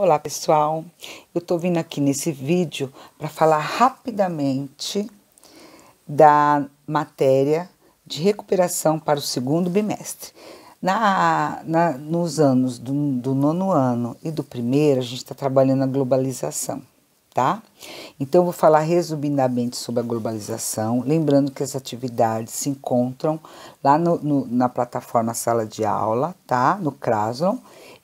Olá pessoal, eu tô vindo aqui nesse vídeo para falar rapidamente da matéria de recuperação para o segundo bimestre. Nos anos do nono ano e do primeiro, a gente está trabalhando a globalização, tá? Então eu vou falar resumidamente sobre a globalização, lembrando que as atividades se encontram lá na plataforma Sala de Aula, tá? No Classroom,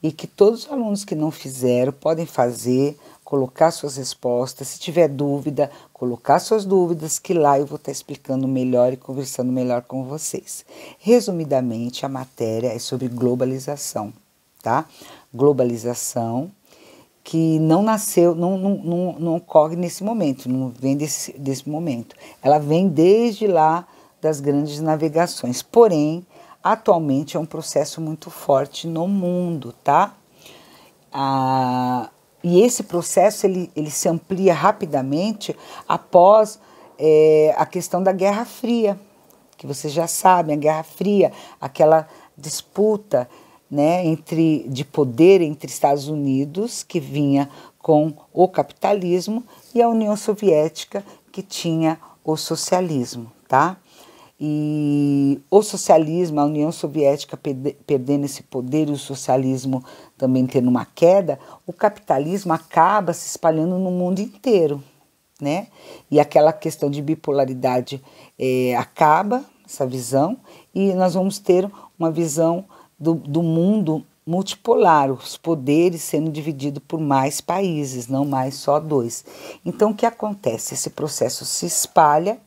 e que todos os alunos que não fizeram podem fazer, colocar suas respostas, se tiver dúvida, colocar suas dúvidas, que lá eu vou estar explicando melhor e conversando melhor com vocês. Resumidamente, a matéria é sobre globalização, tá? Globalização que não nasceu, não ocorre nesse momento, não vem desse momento. Ela vem desde lá das grandes navegações, porém, atualmente é um processo muito forte no mundo, tá? E esse processo ele se amplia rapidamente após a questão da Guerra Fria, que vocês já sabem, a Guerra Fria, aquela disputa, né, de poder entre Estados Unidos, que vinha com o capitalismo, e a União Soviética, que tinha o socialismo, tá? E o socialismo, a União Soviética perdendo esse poder e o socialismo também tendo uma queda, o capitalismo acaba se espalhando no mundo inteiro, né? E aquela questão de bipolaridade acaba, essa visão, e nós vamos ter uma visão do mundo multipolar, os poderes sendo divididos por mais países, não mais só dois. Então o que acontece? Esse processo se espalha,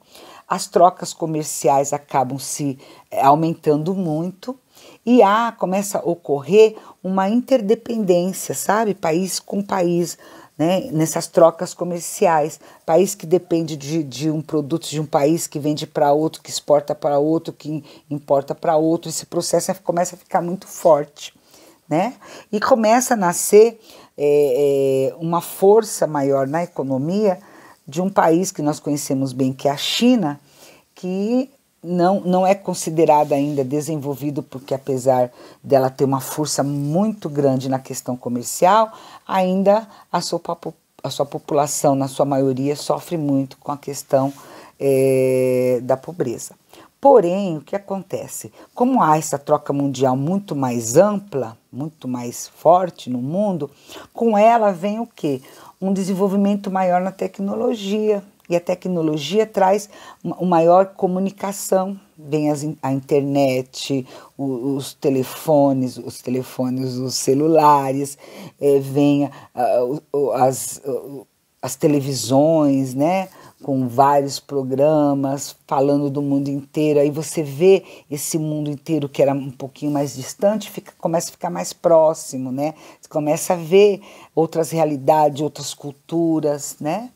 as trocas comerciais acabam se aumentando muito e começa a ocorrer uma interdependência, sabe? País com país, né? Nessas trocas comerciais. País que depende de um produto de um país que vende para outro, que exporta para outro, que importa para outro. Esse processo começa a ficar muito forte, né? E começa a nascer uma força maior na economia de um país que nós conhecemos bem, que é a China, que não é considerada ainda desenvolvido, porque apesar dela ter uma força muito grande na questão comercial, ainda a sua população, na sua maioria, sofre muito com a questão da pobreza. Porém, o que acontece? Como há essa troca mundial muito mais ampla, muito mais forte no mundo, com ela vem o quê? Um desenvolvimento maior na tecnologia. E a tecnologia traz uma maior comunicação, vem a internet, os telefones, os celulares, vem as televisões, né? Com vários programas falando do mundo inteiro. Aí você vê esse mundo inteiro que era um pouquinho mais distante, começa a ficar mais próximo, né? Você começa a ver outras realidades, outras culturas, né?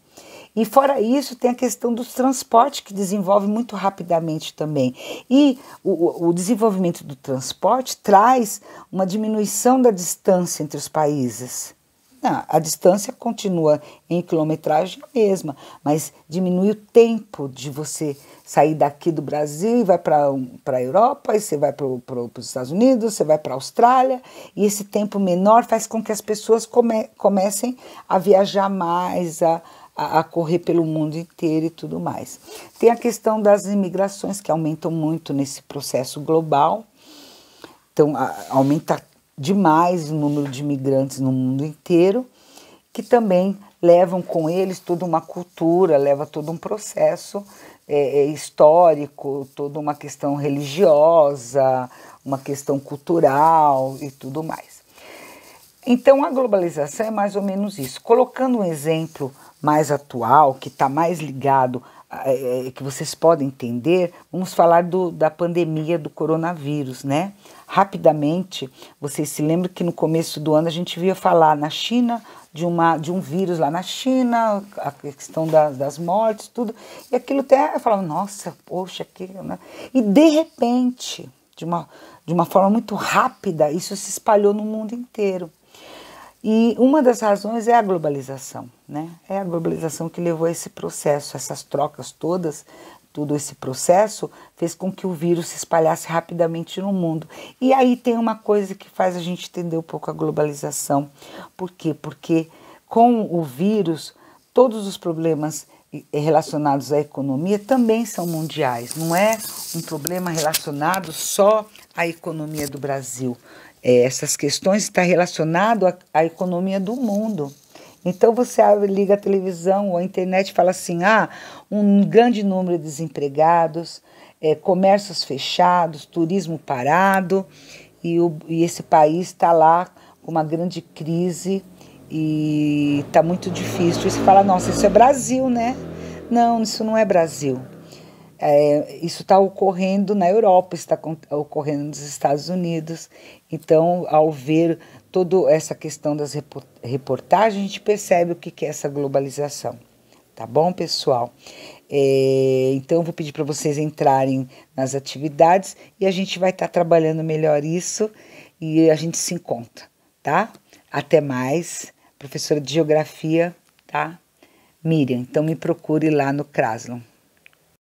E fora isso, tem a questão dos transportes, que desenvolve muito rapidamente também. E o desenvolvimento do transporte traz uma diminuição da distância entre os países. Não, a distância continua em quilometragem mesma, mas diminui o tempo de você sair daqui do Brasil e vai para a Europa, e você vai para os Estados Unidos, você vai para a Austrália, e esse tempo menor faz com que as pessoas comecem a viajar mais, a correr pelo mundo inteiro e tudo mais. Tem a questão das imigrações, que aumentam muito nesse processo global. Então, aumenta demais o número de imigrantes no mundo inteiro, que também levam com eles toda uma cultura, leva todo um processo histórico, toda uma questão religiosa, uma questão cultural e tudo mais. Então, a globalização é mais ou menos isso. Colocando um exemplo mais atual, que está mais ligado, que vocês podem entender, vamos falar da pandemia do coronavírus, né? Rapidamente, vocês se lembram que no começo do ano a gente via falar na China de um vírus lá na China, a questão das mortes, tudo, e aquilo até eu falava, nossa, poxa, aquilo, né? E de repente, de uma forma muito rápida, isso se espalhou no mundo inteiro. E uma das razões é a globalização, né? É a globalização que levou a esse processo, essas trocas todas todo esse processo fez com que o vírus se espalhasse rapidamente no mundo. E aí tem uma coisa que faz a gente entender um pouco a globalização. Por quê? Porque com o vírus, todos os problemas relacionados à economia também são mundiais. Não é um problema relacionado só à economia do Brasil. Essas questões estão relacionadas à economia do mundo. Então você liga a televisão ou a internet e fala assim, um grande número de desempregados, comércios fechados, turismo parado, e esse país está lá com uma grande crise e está muito difícil. E você fala, nossa, isso é Brasil, né? Não, isso não é Brasil. Isso está ocorrendo na Europa, está ocorrendo nos Estados Unidos. Então, ao ver toda essa questão das reportagens, a gente percebe o que é essa globalização. Tá bom, pessoal? Então, eu vou pedir para vocês entrarem nas atividades e a gente vai estar trabalhando melhor isso e a gente se encontra, tá? Até mais. Professora de Geografia, tá? Miriam. Então, me procure lá no Kraslon.